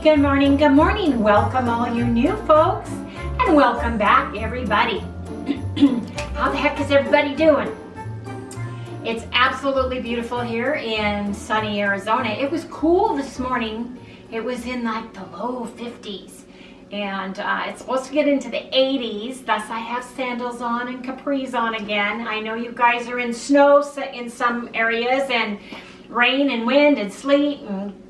good morning, good morning. Welcome all you new folks, and welcome back everybody. How the heck is everybody doing? It's absolutely beautiful here in sunny Arizona. It was cool this morning. It was in like the low 50s. And it's supposed to get into the 80s, thus I have sandals on and capris on again. I know you guys are in snow in some areas, and rain and wind and sleet and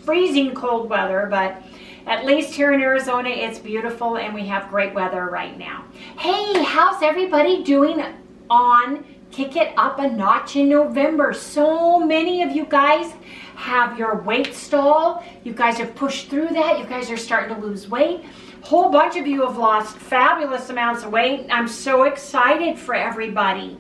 freezing cold weather, but at least here in Arizona it's beautiful and we have great weather right now. Hey, how's everybody doing on Kick It Up a Notch in November? So many of you guys have your weight stall. You guys have pushed through that. You guys are starting to lose weight. A whole bunch of you have lost fabulous amounts of weight. I'm so excited for everybody.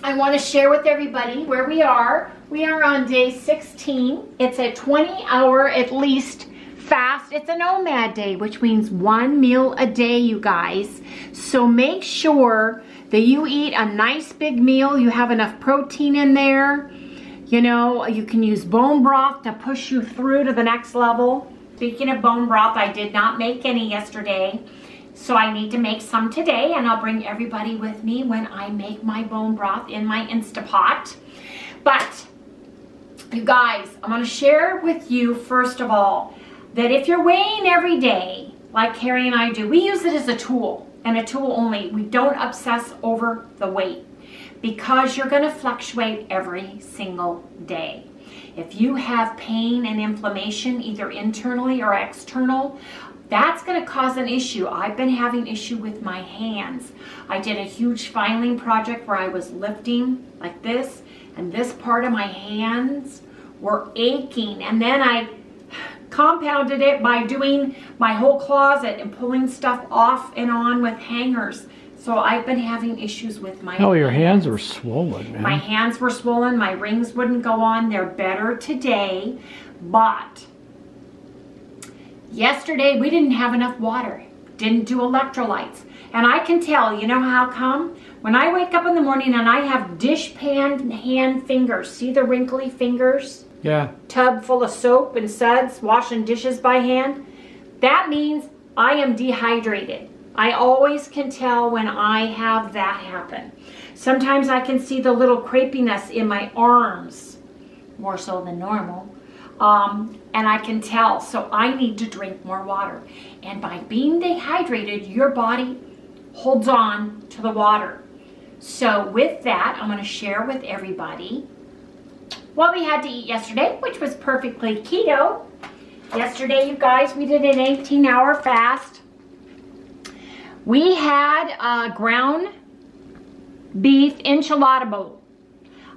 I want to share with everybody where we are. We are on day 16. It's a 20-hour at least fast. It's an Omad day, which means 1 meal a day, you guys. So make sure that you eat a nice big meal. You have enough protein in there. You know, you can use bone broth to push you through to the next level. Speaking of bone broth, I did not make any yesterday, so I need to make some today, and I'll bring everybody with me when I make my bone broth in my Instapot. But you guys, I'm going to share with you first of all that if you're weighing every day, like Carrie and I do, we use it as a tool, and a tool only. We don't obsess over the weight, because you're going to fluctuate every single day. If you have pain and inflammation, either internally or external, that's going to cause an issue. I've been having issue with my hands. I did a huge filing project where I was lifting like this, and this part of my hands were aching. And then I compounded it by doing my whole closet and pulling stuff off and on with hangers. So I've been having issues with my hands. Oh, your hands were swollen, man. My hands were swollen. My rings wouldn't go on. They're better today. But yesterday we didn't have enough water. Didn't do electrolytes. And I can tell, you know how come? When I wake up in the morning and I have dishpan hand fingers. See the wrinkly fingers? Yeah. Tub full of soap and suds, washing dishes by hand. That means I am dehydrated. I always can tell when I have that happen. Sometimes I can see the little crepiness in my arms, more so than normal, and I can tell. So I need to drink more water. And by being dehydrated, your body holds on to the water. So with that, I'm going to share with everybody what we had to eat yesterday, which was perfectly keto. Yesterday, you guys, we did an 18-hour fast. We had a ground beef enchilada bowl.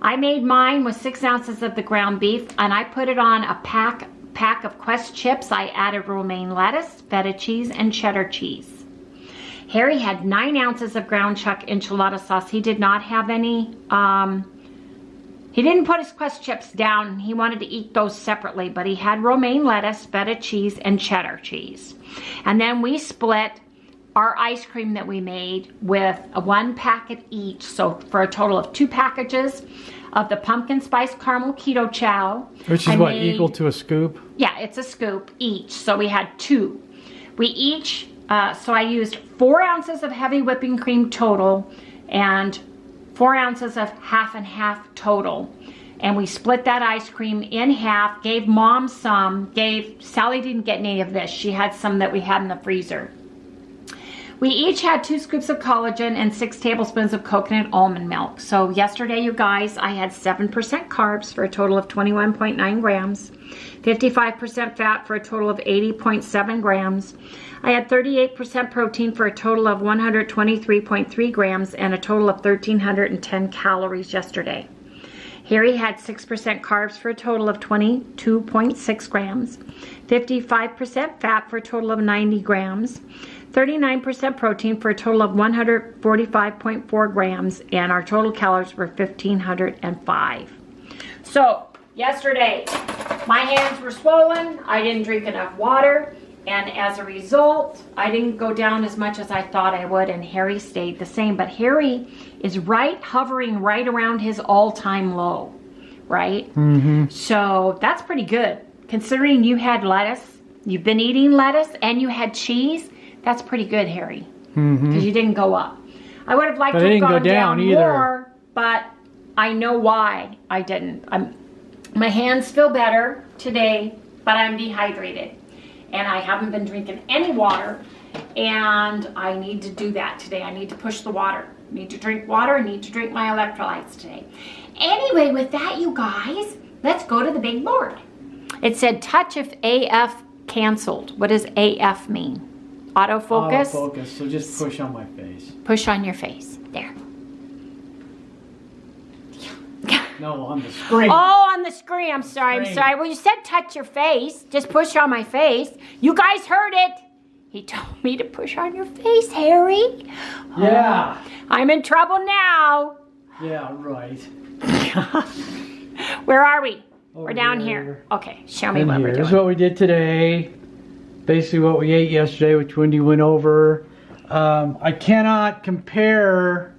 I made mine with 6 ounces of the ground beef, and I put it on a pack of Quest chips. I added romaine lettuce, feta cheese, and cheddar cheese. Harry had 9 ounces of ground chuck enchilada sauce. He did not have any, he didn't put his Quest chips down. He wanted to eat those separately, but he had romaine lettuce, feta cheese, and cheddar cheese. And then we split our ice cream that we made with a 1 packet each, so for a total of 2 packages of the pumpkin spice caramel keto chow. Which is what, equal to a scoop? Yeah, it's a scoop each, so we had 2. We each, so I used 4 ounces of heavy whipping cream total and 4 ounces of half and half total. And we split that ice cream in half, gave Mom some, Sally didn't get any of this. She had some that we had in the freezer. We each had 2 scoops of collagen and 6 tablespoons of coconut almond milk. So yesterday, you guys, I had 7% carbs for a total of 21.9 grams, 55% fat for a total of 80.7 grams. I had 38% protein for a total of 123.3 grams and a total of 1,310 calories yesterday. Harry had 6% carbs for a total of 22.6 grams, 55% fat for a total of 90 grams, 39% protein for a total of 145.4 grams, and our total calories were 1,505. So, yesterday, my hands were swollen, I didn't drink enough water, and as a result, I didn't go down as much as I thought I would, and Harry stayed the same. But Harry is hovering right around his all-time low, right? Mm-hmm. So that's pretty good. considering you had lettuce, you've been eating lettuce, and you had cheese, that's pretty good, Harry. Because you didn't go up. I would have liked to have gone down more, but I know why I didn't. My hands feel better today, but I'm dehydrated. And I haven't been drinking any water, and I need to do that today. I need to push the water. I need to drink water. I need to drink my electrolytes today. Anyway, with that, you guys, let's go to the big board. It said touch if AF canceled. What does AF mean? Autofocus? Autofocus, so just push on my face. Push on your face. There. No, on the screen. Oh, on the screen. I'm sorry. Well, you said touch your face. Just push on my face. You guys heard it. He told me to push on your face, Harry. Yeah. I'm in trouble now. Yeah, right. Where are we? Over We're down here. Okay, show me what we're doing. Here's what we did today. Basically what we ate yesterday, which Wendy went over. I cannot compare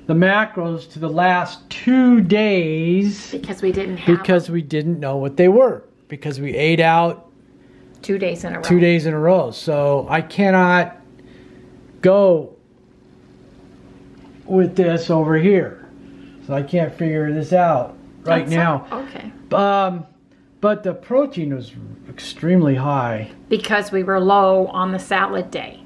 the macros to the last 2 days. Because we didn't have Because we didn't know what they were. Because we ate out 2 days in a row. 2 days in a row. So I cannot go with this over here. So I can't figure this out right now. Okay. But the protein was extremely high. Because we were low on the salad day.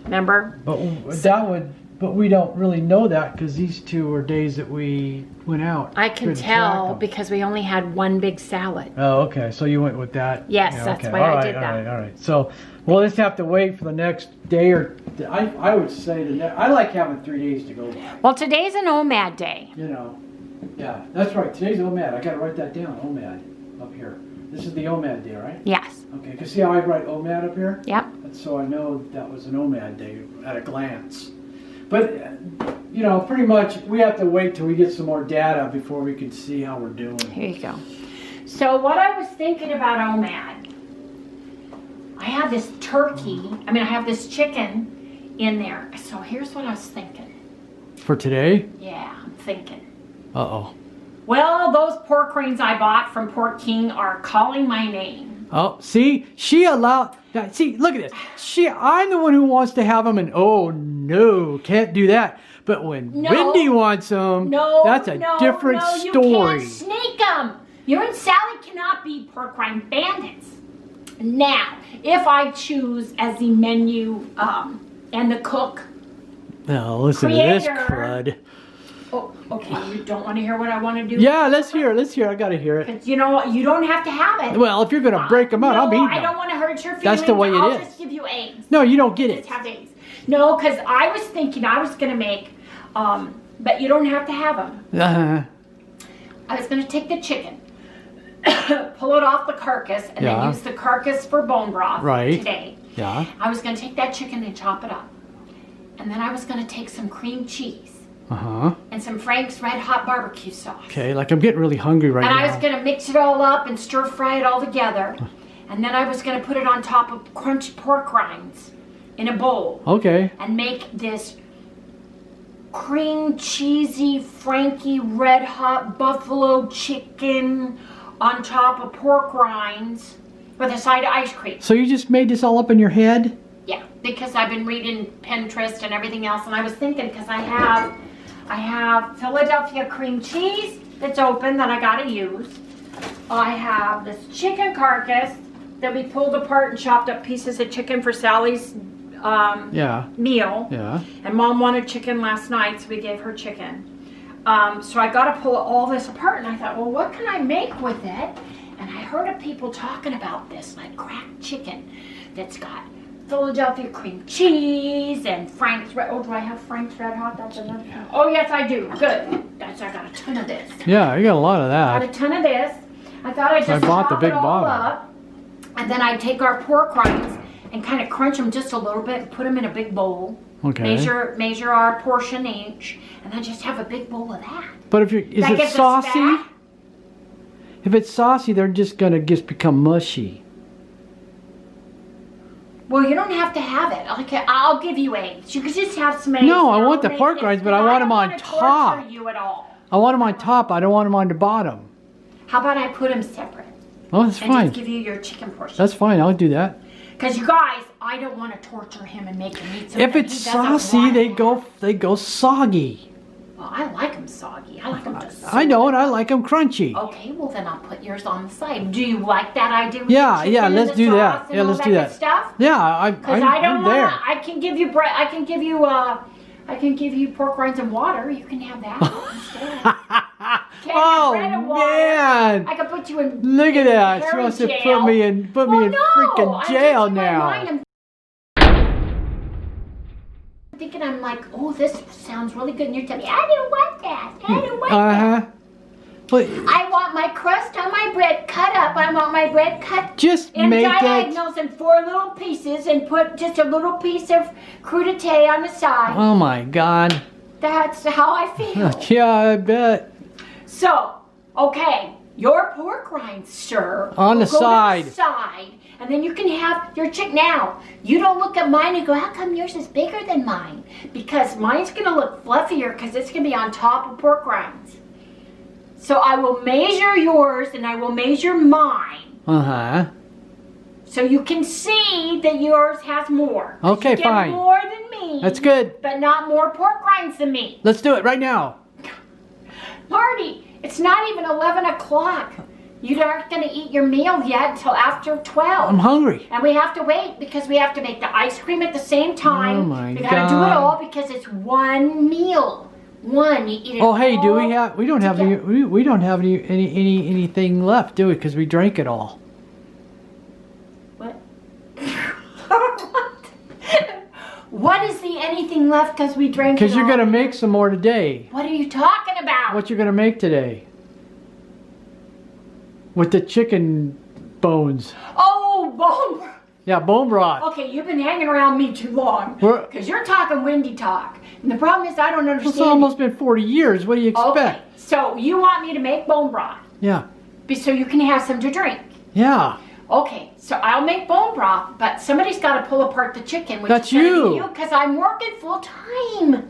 Remember? But we don't really know that because these 2 were days that we went out. I can tell because we only had one big salad. Oh, okay. So you went with that? Yes, yeah, that's okay. why I did that. All right. So we'll just have to wait for the next day or I would say I like having 3 days to go by. Well, today's an OMAD day. You know. Yeah, that's right. Today's OMAD. I got to write that down. OMAD up here. This is the OMAD day, right? Yes. Okay. Because see how I write OMAD up here? Yep. That's so I know that was an OMAD day at a glance. But, you know, pretty much we have to wait till we get some more data before we can see how we're doing. Here you go. So what I was thinking about OMAD, I have this I have this chicken in there. So here's what I was thinking. For today? Yeah, I'm thinking. Uh-oh. Well, those pork rings I bought from Pork King are calling my name. Oh, see? See, look at this. I'm the one who wants to have them and, oh, no, can't do that. But when Wendy wants them, that's a different story. You can't sneak them. You and Sally cannot be pork rind bandits. Now, if I choose as the menu and the cook Now, listen to this crud. Oh, okay. You don't want to hear what I want to do? Yeah, let's hear it. I got to hear it. Because you know what? You don't have to have it. Well, if you're going to break them out, I'm eating them. I don't want to hurt your feelings. That's the way it is. I'll just give you eggs. No, you don't get it. Just have eggs. No, because I was thinking I was going to make, but you don't have to have them. I was going to take the chicken, pull it off the carcass, and then use the carcass for bone broth today. Yeah. I was going to take that chicken and chop it up. And then I was going to take some cream cheese. And some Frank's Red Hot barbecue sauce. Okay, like I'm getting really hungry right now. And I was going to mix it all up and stir fry it all together. And then I was going to put it on top of crunchy pork rinds in a bowl. Okay. And make this cream cheesy Frankie Red Hot buffalo chicken on top of pork rinds with a side of ice cream. So you just made this all up in your head? Yeah, because I've been reading Pinterest and everything else, and I was thinking because I have Philadelphia cream cheese that's open that I gotta use. I have this chicken carcass that we pulled apart and chopped up pieces of chicken for Sally's meal. Yeah. And Mom wanted chicken last night, so we gave her chicken. So I gotta pull all this apart, and I thought, well, what can I make with it? And I heard of people talking about this, like cracked chicken that's got Philadelphia cream cheese and Frank's Red. Oh, do I have Frank's Red Hot? That's another. Oh, yes, I do. Good. I got a ton of this. Yeah, you got a lot of that. Got a ton of this. I thought I'd just chop it all up, and then I'd take our pork rinds and kind of crunch them just a little bit and put them in a big bowl. Okay. Measure our portion each, and then just have a big bowl of that. But is it saucy? If it's saucy, they're just gonna become mushy. Well, you don't have to have it. Okay, I'll give you eggs. You could just have some eggs. No, I want the pork rinds, but I want them on top. You at all. I want them on top. I don't want them on the bottom. How about I put them separate? Oh, that's and fine. just give you your chicken portion. That's fine. I'll do that. Because you guys, I don't want to torture him and make him eat something If it's he doesn't saucy, want. they go soggy. Well, I like them soggy. I like them just. I know, and I like them crunchy. Okay, well then I'll put yours on the side. Do you like that idea? With Yeah, the chicken yeah, and let's the do sauce that. and Yeah, all let's that do good that. Stuff? Yeah, Because I don't I'm want. there. I can give you bread. I can give you pork rinds and water. You can have that instead. Oh bread and water. man! I can put you in. Look at that. She Harry wants to jail. put me in freaking jail now. I'm thinking, I'm like, oh, this sounds really good, and you're telling me, I don't want that. I don't want that. But I want my crust on my bread cut up. I want my bread cut just in make it. diagonals in 4 little pieces, and put just a little piece of crudité on the side. Oh my God. That's how I feel. Yeah, I bet. So, okay, your pork rinds, sir, On the will go side. to the side, and then you can have your chicken. Now, you don't look at mine and go, how come yours is bigger than mine? Because mine's going to look fluffier because it's going to be on top of pork rinds. So I will measure yours and I will measure mine. Uh-huh. So you can see that yours has more. Okay, you get fine. more than me. That's good. But not more pork rinds than me. Let's do it right now. Marty, it's not even 11 o'clock. You aren't going to eat your meal yet until after 12. I'm hungry. And we have to wait because we have to make the ice cream at the same time. Oh my We got to do it God. all because it's one meal. One, you eat it Oh hey, do all we have? We don't have any. together. We don't have anything left, do we? Because we drank it all. What? What is the anything left because we drank it Because you're all? gonna make some more today. What are you talking about? What you're gonna make today? With the chicken bones. Oh, bone. Yeah, bone broth. Okay, you've been hanging around me too long. We're- Because you're talking windy talk. And the problem is I don't understand. It's almost been 40 years. What do you expect? Okay, so you want me to make bone broth Yeah. so you can have some to drink. Yeah. Okay, so I'll make bone broth, but somebody's got to pull apart the chicken. Which That's is gonna you. be you, because I'm working full time.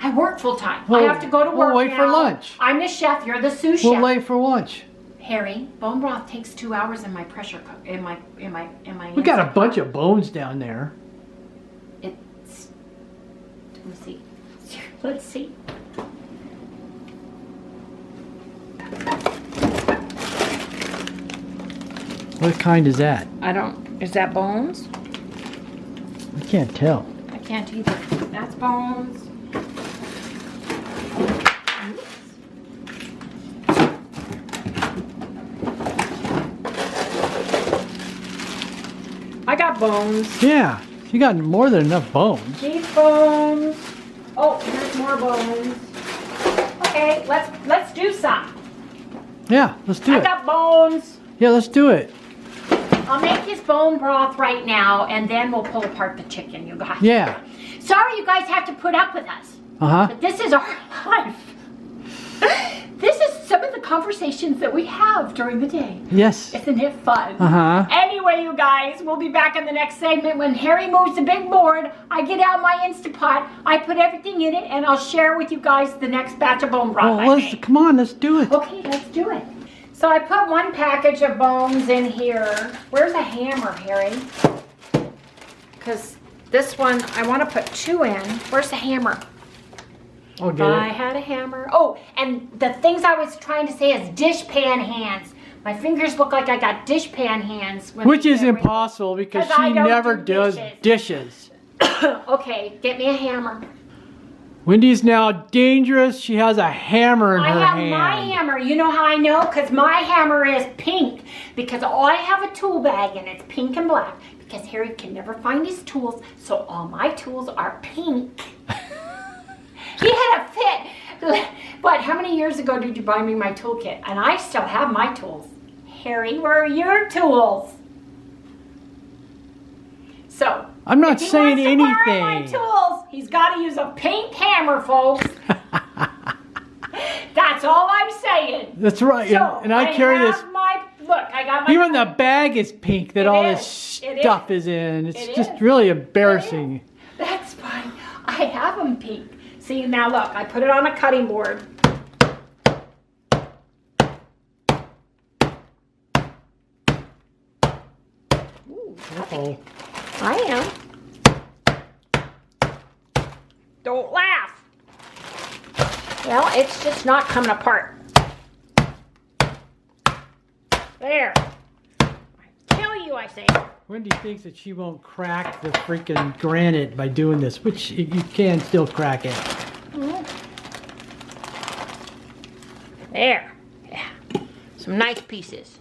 I work full time. Well, I have to go to work we'll wait now. for lunch. I'm the chef. You're the sous We'll chef. wait for lunch. Harry, bone broth takes 2 hours in my pressure cook. In my. We got a bunch of bones down there. It's. Let me see. Let's see. What kind is that? I don't. Is that bones? I can't tell. I can't either. That's bones. I got bones. Yeah. You got more than enough bones. Beef bones. Oh, there's more bones. Okay, let's do some. Yeah, let's do I it. got bones. Yeah, let's do it. I'll make his bone broth right now, and then we'll pull apart the chicken, you guys. Yeah. Sorry you guys have to put up with us, Uh-huh. but this is our life. This is some of the conversations that we have during the day. Yes. Isn't it fun? Uh-huh. Anyway, you guys, we'll be back in the next segment. When Harry moves the big board, I get out my Instapot, I put everything in it, and I'll share with you guys the next batch of bone broth I Well, make. come on, let's do it. Okay, let's do it. So I put one package of bones in here. Where's a hammer, Harry? Because this one, I want to put 2 in. Where's the hammer? I'll If get I it. had a hammer. Oh, and the things I was trying to say is dishpan hands. My fingers look like I got dishpan hands. when Which we is get ready. impossible because 'Cause I she don't never do does dishes. dishes. Okay, get me a hammer. Wendy's now dangerous. She has a hammer in I her have hand. my hammer. You know how I know? Because my hammer is pink. Because I have a tool bag and it's pink and black. Because Harry can never find his tools, so all my tools are pink. He had a fit. But how many years ago did you buy me my toolkit? And I still have my tools. Harry, where are your tools? So, I'm not if he saying wants to borrow my anything. tools, he's got to use a pink hammer, folks. That's all I'm saying. That's right. So, and I carry this. Look, I got my. Even the bag is pink that It all is. this It stuff is. is in. It's It just is. really embarrassing. That's fine. I have them pink. See, now look, I put it on a cutting board. laughing. I am. Don't laugh. Well, it's just not coming apart. There. I tell you, I say. Wendy thinks that she won't crack the freaking granite by doing this, which you can still crack it. There. Yeah. Some nice pieces.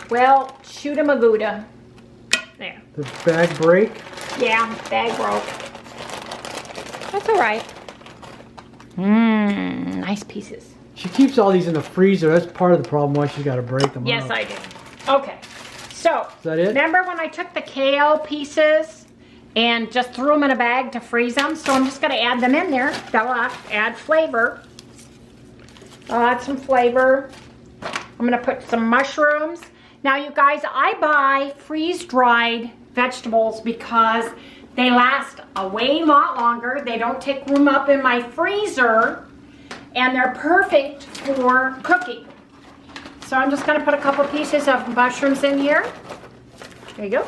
Well, shoot 'em a Gouda. There. The bag break? Yeah, bag broke. That's all right. Nice pieces. She keeps all these in the freezer. That's part of the problem why she's got to break them Yes, up. I do. Okay. So, Is that it? remember when I took the kale pieces and just threw them in a bag to freeze them? So I'm just going to add them in there. That'll add flavor. I'll add some flavor. I'm going to put some mushrooms. Now, you guys, I buy freeze-dried vegetables because they last a way lot longer. They don't take room up in my freezer, and they're perfect for cooking. So I'm just going to put a couple pieces of mushrooms in here. There you go.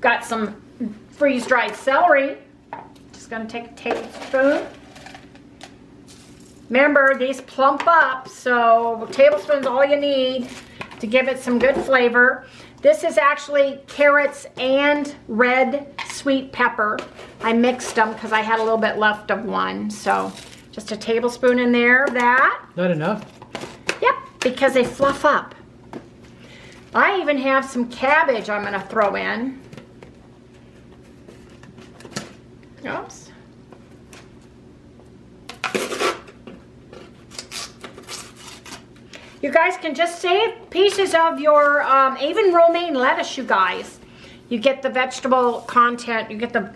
Got some freeze-dried celery. Just going to take a tablespoon. Remember, these plump up, so a tablespoon's all you need to give it some good flavor. This is actually carrots and red sweet pepper. I mixed them because I had a little bit left of one. So just a tablespoon in there of that. Not enough? Yep, because they fluff up. I even have some cabbage I'm going to throw in. Oops. You guys can just save pieces of your, even romaine lettuce, you guys. You get the vegetable content, you get the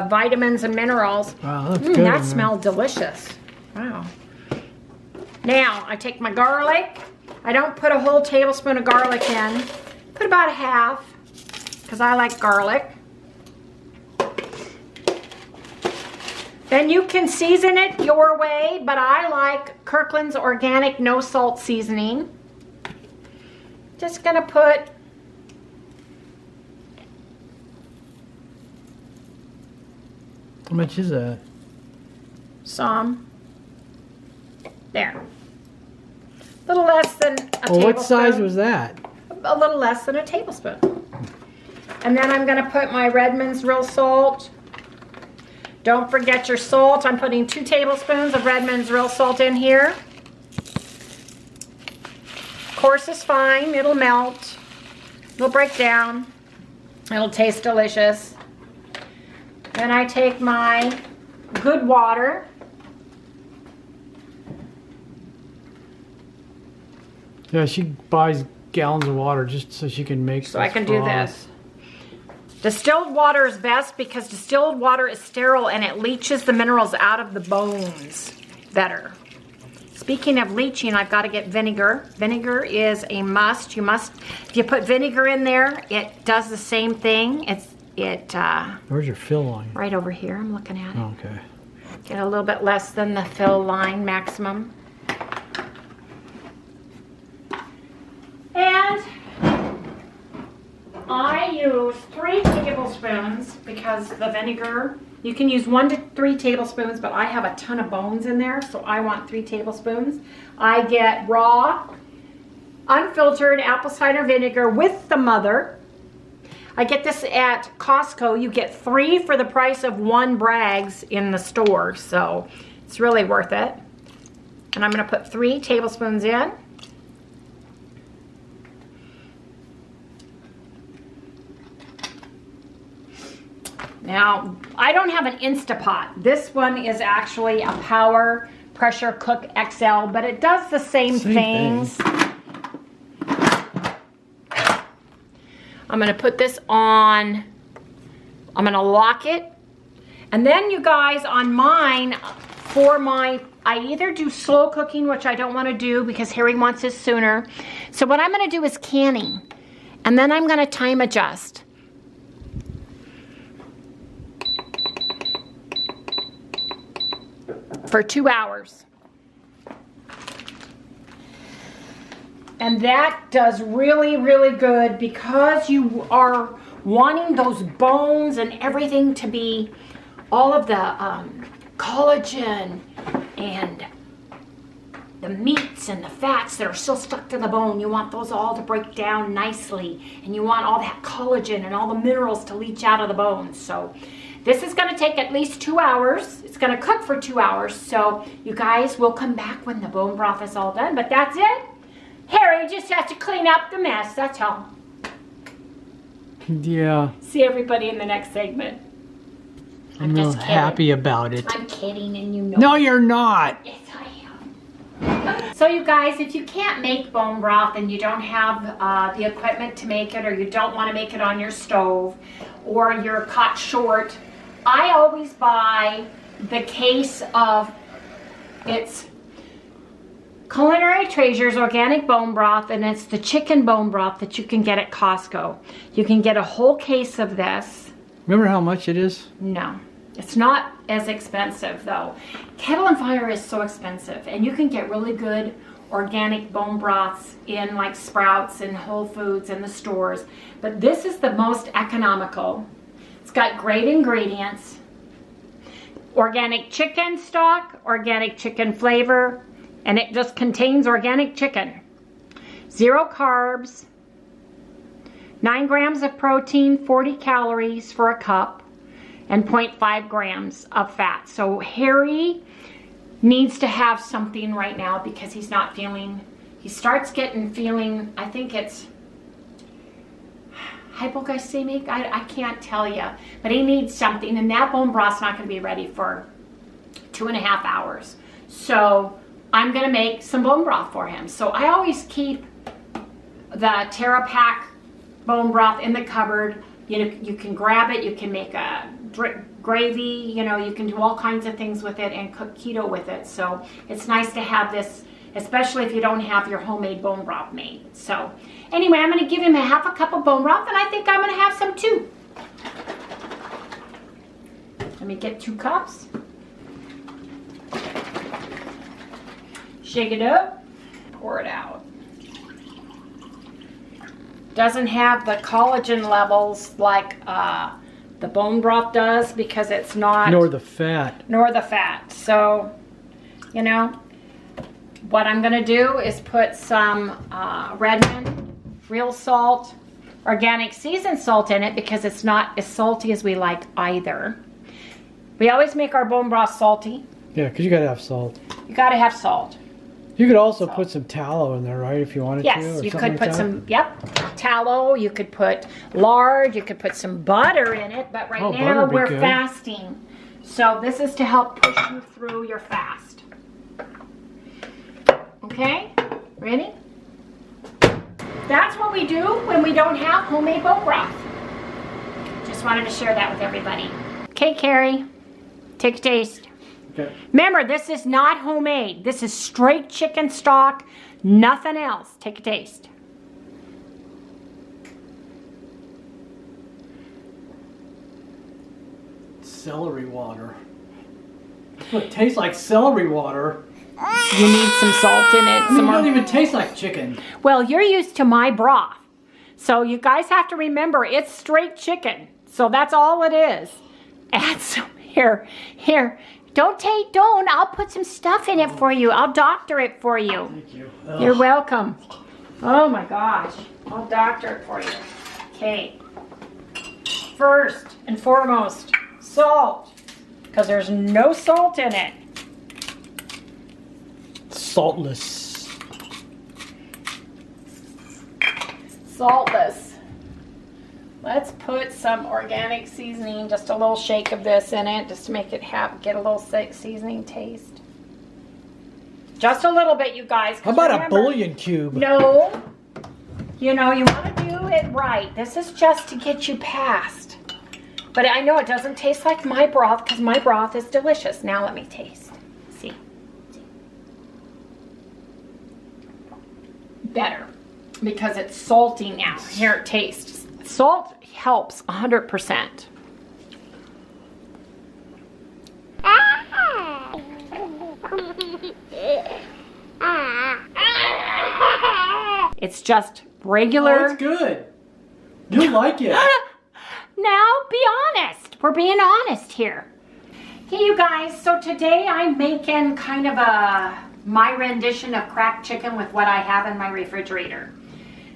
vitamins and minerals. Wow, that's good. That smells delicious. Wow. Now, I take my garlic. I don't put a whole tablespoon of garlic in. Put about a half, because I like garlic. Then you can season it your way, but I like Kirkland's organic no salt seasoning. Just gonna put how much is that? some there. A little less than a tablespoon. What size was that? A little less than a tablespoon. And then I'm gonna put my Redmond's real salt. Don't forget your salt. I'm putting 2 tablespoons of Redmond's real salt in here. Coarse is fine. It'll melt. It'll break down. It'll taste delicious. Then I take my good water. Yeah, she buys gallons of water just so she can make. So I can do this. Distilled water is best because distilled water is sterile and it leaches the minerals out of the bones better. Speaking of leaching, I've got to get vinegar. Vinegar is a must. You must, if you put vinegar in there, it does the same thing. Where's your fill line? Right over here, I'm looking at it. Oh, okay. Get a little bit less than the fill line maximum. And I use 3 tablespoons because the vinegar, you can use 1 to 3 tablespoons, but I have a ton of bones in there, so I want 3 tablespoons. I get raw, unfiltered apple cider vinegar with the mother. I get this at Costco. You get 3 for the price of 1 Bragg's in the store, so it's really worth it. And I'm going to put 3 tablespoons in. Now, I don't have an Instapot. This one is actually a Power Pressure Cook XL, but it does the same things. I'm going to put this on, I'm going to lock it. And then you guys, on mine, I either do slow cooking, which I don't want to do because Harry wants his sooner. So what I'm going to do is canning. And then I'm going to time adjust. For 2 hours. And that does really, really good because you are wanting those bones and everything to be, all of the collagen and the meats and the fats that are still stuck to the bone. You want those all to break down nicely, and you want all that collagen and all the minerals to leach out of the bones. So this is going to take at least 2 hours. It's going to cook for 2 hours. So you guys will come back when the bone broth is all done. But that's it. Harry just has to clean up the mess. That's all. Yeah. See everybody in the next segment. I'm real happy about it. I'm kidding, and you know. No, you're not. Yes, I am. So you guys, if you can't make bone broth and you don't have the equipment to make it, or you don't want to make it on your stove, or you're caught short, I always buy the case of, it's Culinary Treasures organic bone broth, and it's the chicken bone broth that you can get at Costco. You can get a whole case of this. Remember how much it is? No, it's not as expensive though. Kettle and Fire is so expensive, and you can get really good organic bone broths in like Sprouts and Whole Foods and the stores, but this is the most economical. It's got great ingredients: organic chicken stock, organic chicken flavor, and it just contains organic chicken. 0 carbs, 9 grams of protein, 40 calories for a cup, and 0.5 grams of fat. So Harry needs to have something right now because he's not feeling, he starts feeling, I think it's hypoglycemic, I can't tell you, but he needs something, and that bone broth's not going to be ready for 2.5 hours. So I'm going to make some bone broth for him. So I always keep the Terra Pak bone broth in the cupboard. You can grab it, you can make a gravy, you know, you can do all kinds of things with it and cook keto with it. So it's nice to have this, especially if you don't have your homemade bone broth made. So anyway, I'm going to give him a half a cup of bone broth, and I think I'm going to have some too. Let me get 2 cups. Shake it up, pour it out. Doesn't have the collagen levels like the bone broth does, because it's not. Nor the fat. Nor the fat. So, you know, what I'm going to do is put some Redmond real salt, organic seasoned salt in it, because it's not as salty as we like either. We always make our bone broth salty. Yeah, because you got to have salt. You got to have salt. You could also put some tallow in there, right, if you wanted to? Yes, you could put some, tallow. You could put lard. You could put some butter in it. But right now we're fasting. So this is to help push you through your fast. Okay? Ready? That's what we do when we don't have homemade bone broth. Just wanted to share that with everybody. Okay, Carrie, take a taste. Okay. Remember, this is not homemade. This is straight chicken stock, nothing else. Take a taste. Celery water. It tastes like celery water. You need some salt in it. It doesn't even taste like chicken. Well, you're used to my broth. So you guys have to remember, it's straight chicken. So that's all it is. Add some, here. Don't. I'll put some stuff in it for you. I'll doctor it for you. Thank you. You're welcome. Oh my gosh. I'll doctor it for you. Okay. First and foremost, salt. Because there's no salt in it. Saltless. Saltless. Let's put some organic seasoning, just a little shake of this in it, just to make it get a little seasoning taste. Just a little bit, you guys. How about a bouillon cube? No. You know, you want to do it right. This is just to get you past. But I know it doesn't taste like my broth, because my broth is delicious. Now let me taste. See. Better. Because it's salty now. Here it tastes. Salt helps 100%. It's just regular. Oh, it's good. You like it. Now, be honest. We're being honest here. Hey, you guys. So today I'm making kind of my rendition of cracked chicken with what I have in my refrigerator.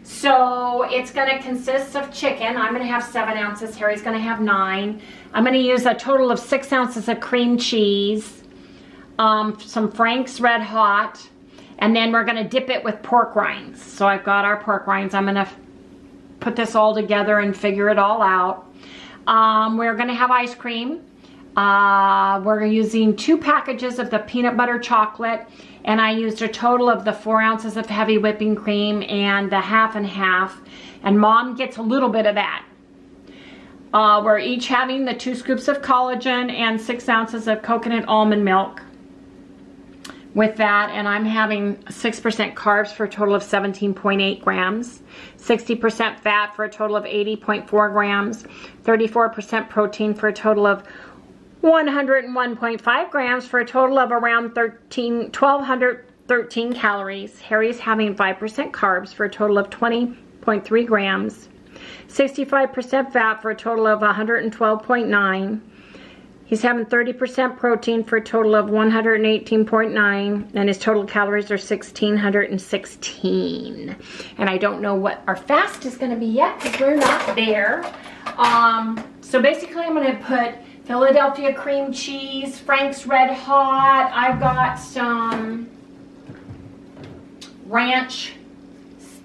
So it's going to consist of chicken. I'm going to have 7 ounces. Harry's going to have 9. I'm going to use a total of 6 ounces of cream cheese, some Frank's Red Hot, and then we're going to dip it with pork rinds. So I've got our pork rinds. I'm going to put this all together and figure it all out. We're going to have ice cream. We're using 2 packages of the peanut butter chocolate, and I used a total of the 4 ounces of heavy whipping cream and the half and half, and Mom gets a little bit of that. We're each having the 2 scoops of collagen and 6 ounces of coconut almond milk with that, and I'm having 6% carbs for a total of 17.8 grams, 60% fat for a total of 80.4 grams, 34% protein for a total of 101.5 grams for a total of around 1,213 calories. Harry's having 5% carbs for a total of 20.3 grams, 65% fat for a total of 112.9. He's having 30% protein for a total of 118.9, and his total calories are 1,616. And I don't know what our fast is going to be yet because we're not there. So basically I'm going to put Philadelphia cream cheese, Frank's Red Hot. I've got some ranch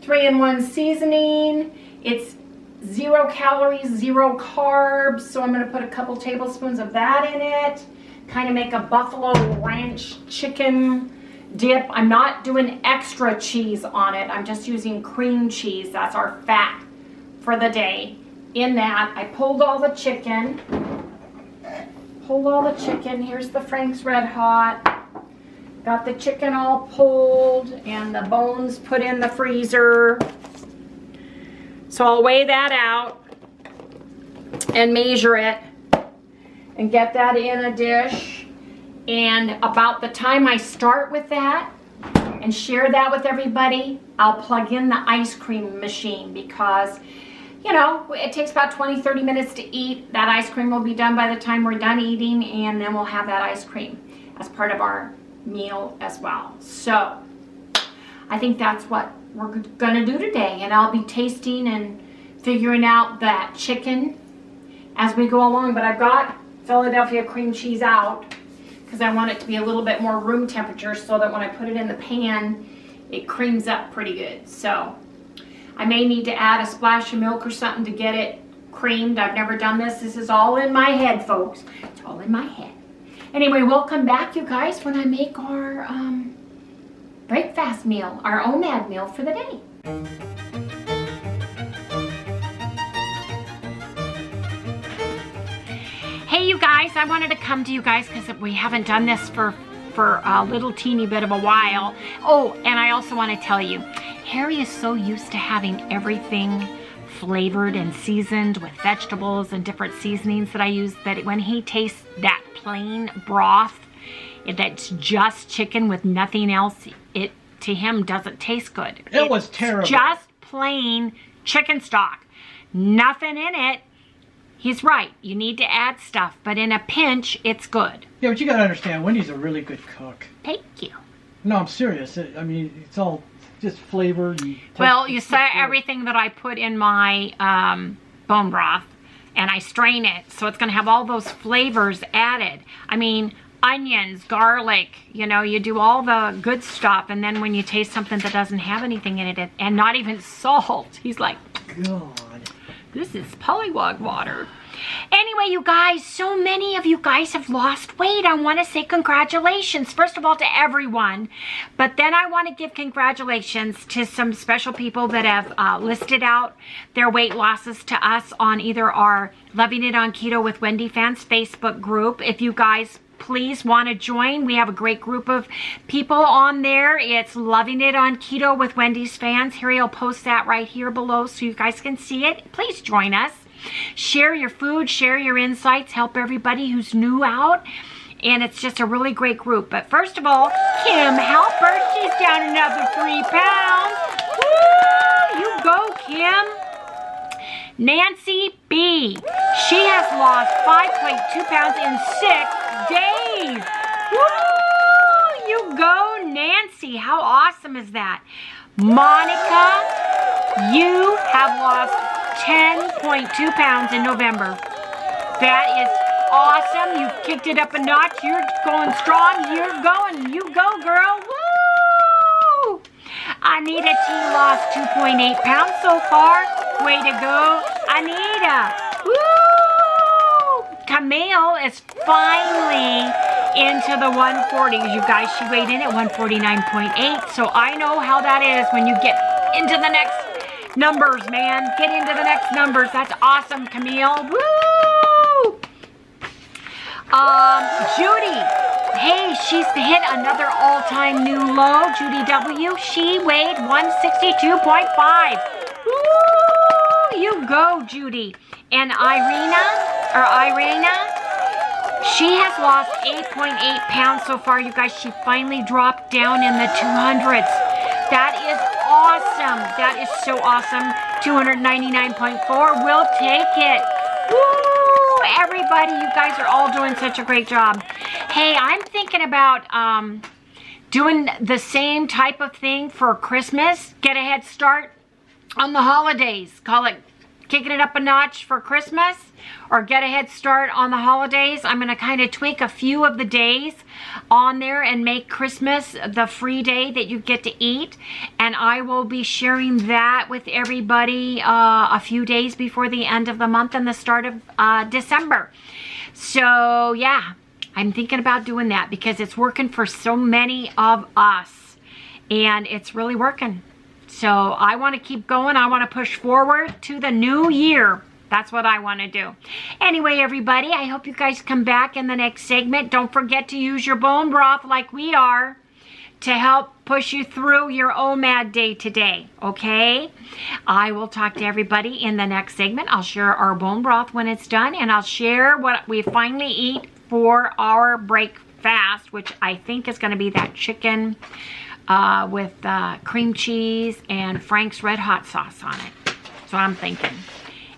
3-in-1 seasoning. It's 0 calories, 0 carbs. So I'm going to put a couple tablespoons of that in it. Kind of make a buffalo ranch chicken dip. I'm not doing extra cheese on it. I'm just using cream cheese. That's our fat for the day. In that, I pulled all the chicken. Here's the Frank's Red Hot. Got the chicken all pulled and the bones put in the freezer. So I'll weigh that out and measure it and get that in a dish. And about the time I start with that and share that with everybody, I'll plug in the ice cream machine because, you know, it takes about 20-30 minutes to eat. That ice cream will be done by the time we're done eating, and then we'll have that ice cream as part of our meal as well. So I think that's what we're gonna do today, and I'll be tasting and figuring out that chicken as we go along. But I've got Philadelphia cream cheese out because I want it to be a little bit more room temperature so that when I put it in the pan, it creams up pretty good. So I may need to add a splash of milk or something to get it creamed. I've never done this. This is all in my head, folks. It's all in my head. Anyway, we'll come back, you guys, when I make our breakfast meal, our Omad meal for the day. Hey, you guys, I wanted to come to you guys because we haven't done this for a little teeny bit of a while. Oh, and I also want to tell you, Harry is so used to having everything flavored and seasoned with vegetables and different seasonings that I use, that when he tastes that plain broth that's just chicken with nothing else, it to him doesn't taste good. It was terrible. Just plain chicken stock. Nothing in it. He's right. You need to add stuff, but in a pinch, it's good. Yeah, but you gotta understand, Wendy's a really good cook. Thank you. No, I'm serious. I mean, it's all just flavored. And well, you saw everything that I put in my bone broth, and I strain it, so it's going to have all those flavors added. I mean, onions, garlic, you know, you do all the good stuff, and then when you taste something that doesn't have anything in it, and not even salt, he's like, God, this is pollywog water. Anyway, you guys, so many of you guys have lost weight. I want to say congratulations, first of all, to everyone. But then I want to give congratulations to some special people that have listed out their weight losses to us on either our Loving It on Keto with Wendy fans Facebook group. If you guys please want to join, we have a great group of people on there. It's Loving It on Keto with Wendy's fans. Harry will post that right here below so you guys can see it. Please join us. Share your food, share your insights, help everybody who's new out. And it's just a really great group. But first of all, Kim Halpert, she's down another 3 pounds. Woo! go, Kim. Nancy B. She has lost 5.2 pounds in 6 days. Woo! You go, Nancy. How awesome is that? Monica, you have lost 10.2 pounds in November. That is awesome. You've kicked it up a notch. You're going strong. You're going. You go, girl. Woo! Anita T lost 2.8 pounds so far. Way to go, Anita. Woo! Camille is finally into the 140s. You guys, she weighed in at 149.8. So I know how that is when you get into the next numbers, man. Get into the next numbers. That's awesome, Camille. Woo! Judy. Hey, she's hit another all-time new low. Judy W. She weighed 162.5. Woo! You go, Judy. And Irina, she has lost 8.8 pounds so far. You guys, she finally dropped down in the 200s. That is awesome. That is so awesome. 299.4. We'll take it. Woo! Everybody, you guys are all doing such a great job. Hey, I'm thinking about doing the same type of thing for Christmas. Get a head start on the holidays. Call it kicking it up a notch for Christmas, or get a head start on the holidays. I'm going to kind of tweak a few of the days on there and make Christmas the free day that you get to eat. And I will be sharing that with everybody a few days before the end of the month and the start of December. So yeah, I'm thinking about doing that because it's working for so many of us and it's really working. So I want to keep going. I want to push forward to the new year. That's what I want to do. Anyway, everybody, I hope you guys come back in the next segment. Don't forget to use your bone broth like we are to help push you through your Omad day today, okay? I will talk to everybody in the next segment. I'll share our bone broth when it's done, and I'll share what we finally eat for our break fast, which I think is going to be that chicken with cream cheese and Frank's Red Hot sauce on it. That's what I'm thinking.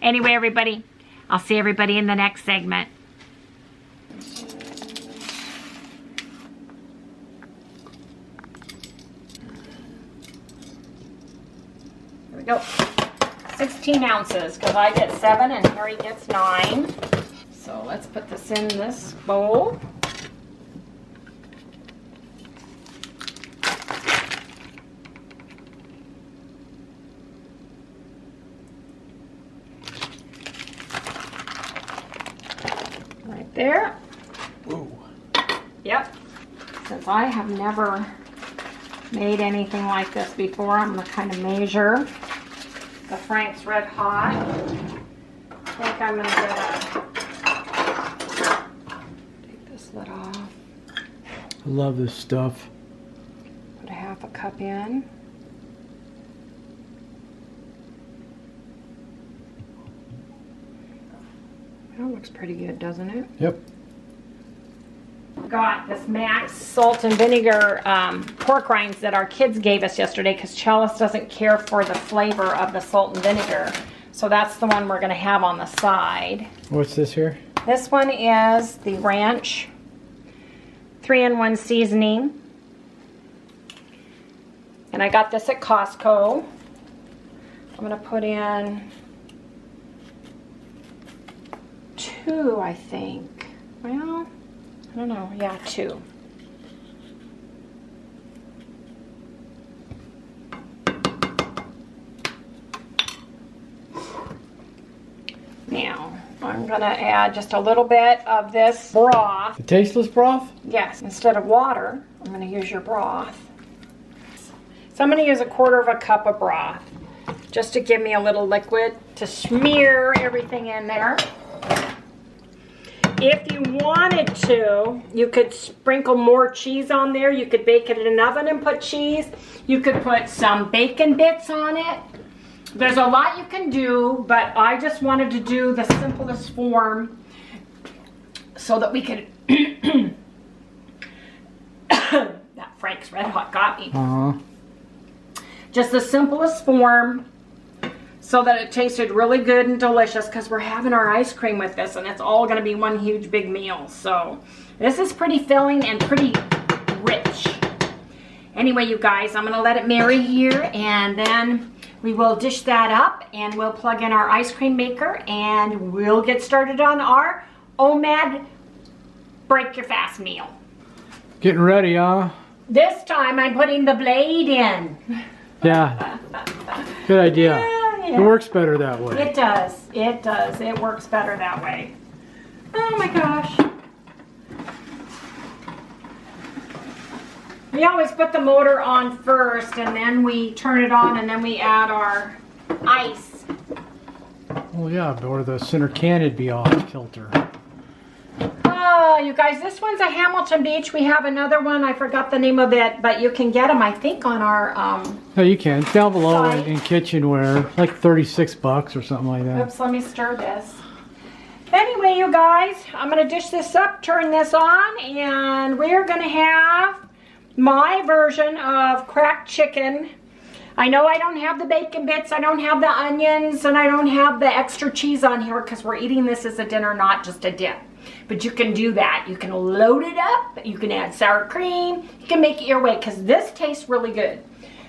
Anyway, everybody, I'll see everybody in the next segment. Here we go. 16 ounces, because I get 7 and Harry gets 9. So let's put this in this bowl. There. Ooh. Yep. Since I have never made anything like this before, I'm going to kind of measure the Frank's Red Hot. I think I'm going to take this lid off. I love this stuff. Put a half a cup in. That looks pretty good, doesn't it? Yep. Got this Max salt and vinegar pork rinds that our kids gave us yesterday because Chalice doesn't care for the flavor of the salt and vinegar. So that's the one we're going to have on the side. What's this here? This one is the Ranch 3-in-1 seasoning. And I got this at Costco. I'm going to put in 2, I think. Well, I don't know. Yeah, 2. Now, I'm going to add just a little bit of this broth. The tasteless broth? Yes, instead of water, I'm going to use your broth. So I'm going to use 1/4 cup of broth just to give me a little liquid to smear everything in there. If you wanted to, you could sprinkle more cheese on there. You could bake it in an oven and put cheese. You could put some bacon bits on it. There's a lot you can do, but I just wanted to do the simplest form so that we could... That Frank's Red Hot got me. Uh-huh. Just the simplest form so that it tasted really good and delicious, because we're having our ice cream with this, and it's all going to be one huge big meal. So this is pretty filling and pretty rich. Anyway, you guys, I'm going to let it marry here, and then we will dish that up, and we'll plug in our ice cream maker, and we'll get started on our Omad break your fast meal. Getting ready, huh? This time I'm putting the blade in. Yeah. Good idea. Yeah. It works better that way. It does. It does. It works better that way. Oh my gosh. We always put the motor on first, and then we turn it on, and then we add our ice. Well, yeah, or the center can would be off kilter. Oh, you guys, this one's a Hamilton Beach. We have another one. I forgot the name of it, but you can get them, I think, on our No, you can. It's down below site. in kitchenware, like $36 or something like that. Oops, let me stir this. Anyway, you guys, I'm going to dish this up, turn this on, and we're going to have my version of cracked chicken. I know I don't have the bacon bits, I don't have the onions, and I don't have the extra cheese on here because we're eating this as a dinner, not just a dip. But you can do that. You can load it up, you can add sour cream, you can make it your way, because this tastes really good.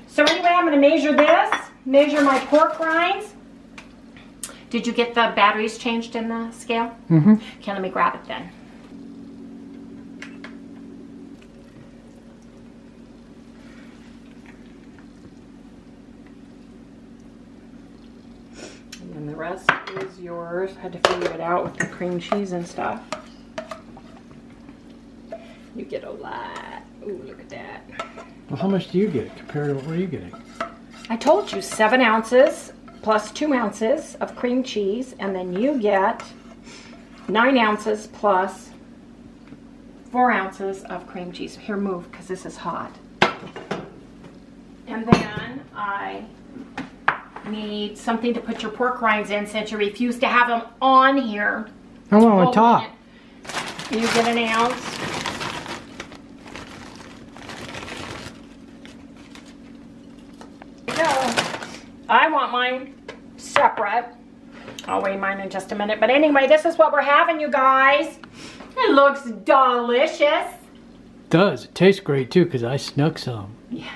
So anyway, I'm going to measure this, measure my pork rinds. Did you get the batteries changed in the scale? Mm-hmm. Okay, let me grab it then. And the rest is yours. Had to figure it out with the cream cheese and stuff. You get a lot. Ooh, look at that. Well, how much do you get compared to what were you getting? I told you 7 ounces plus 2 ounces of cream cheese, and then you get 9 ounces plus 4 ounces of cream cheese. Here, move, because this is hot. And then I need something to put your pork rinds in, since you refuse to have them on here. I want on top. You get an ounce. There you go. I want mine separate. I'll weigh mine in just a minute. But anyway, this is what we're having, you guys. It looks delicious. It does. It tastes great too, because I snuck some. Yeah.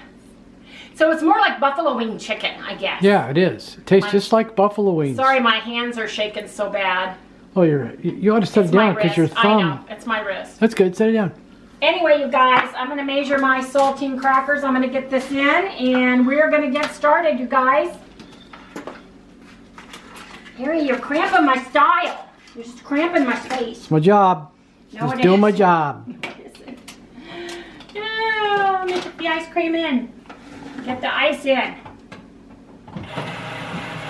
So it's more like buffalo wing chicken, I guess. Yeah, it is. It tastes just like buffalo wings. Sorry, my hands are shaking so bad. Oh, you ought to set it down because your thumb. I know, it's my wrist. That's good. Set it down. Anyway, you guys, I'm going to measure my saltine crackers. I'm going to get this in, and we're going to get started, you guys. Harry, you're cramping my style. You're just cramping my space. It's my job. No, just doing my job. No, let me put the ice cream in. Get the ice in.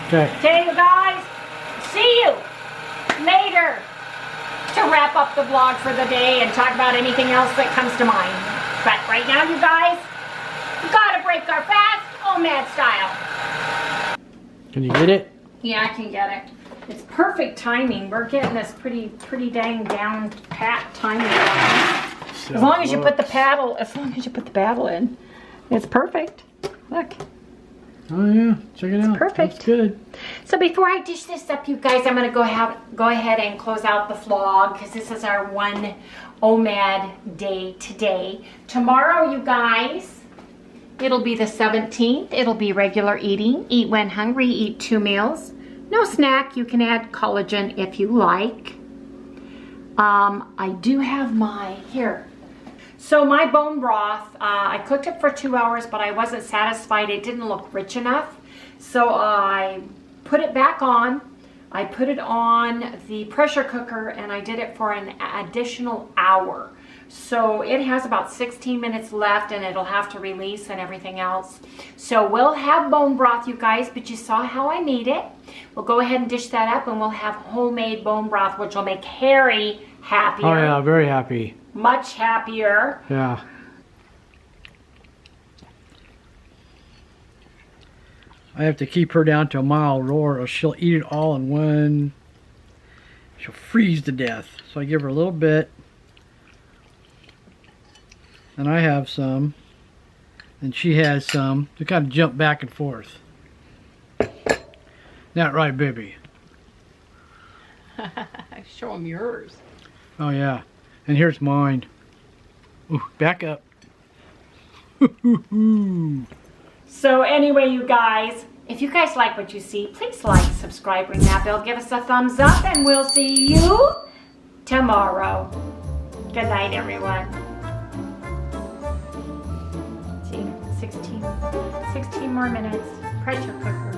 Okay. Okay, you guys, see you later to wrap up the vlog for the day and talk about anything else that comes to mind. But right now, you guys, we gotta break our fast, Omad style. Can you get it? Yeah, I can get it. It's perfect timing. We're getting this pretty dang down pat timing. As long as you put the paddle in, it's perfect. Look. Oh yeah, check it out. Perfect. That's good. So before I dish this up, you guys, I'm going to go ahead and close out the vlog, because this is our one Omad day today. Tomorrow, you guys, it'll be the 17th. It'll be regular eating. Eat when hungry. Eat 2 meals. No snack. You can add collagen if you like. I do have my, here. So my bone broth, I cooked it for 2 hours, but I wasn't satisfied. It didn't look rich enough. So I put it back on. I put it on the pressure cooker, and I did it for an additional hour. So it has about 16 minutes left, and it'll have to release and everything else. So we'll have bone broth, you guys, but you saw how I made it. We'll go ahead and dish that up, and we'll have homemade bone broth, which will make Harry happier. Oh yeah, very happy. Much happier. Yeah. I have to keep her down to a mild roar, or she'll eat it all in one. She'll freeze to death. So I give her a little bit. And I have some. And she has some. To kind of jump back and forth. That right, baby? Show them yours. Oh yeah. And here's mine. Ooh, back up. So anyway, you guys, if you guys like what you see, please like, subscribe, ring that bell, give us a thumbs up, and we'll see you tomorrow. Good night, everyone. See, 16 more minutes. Pressure cooker.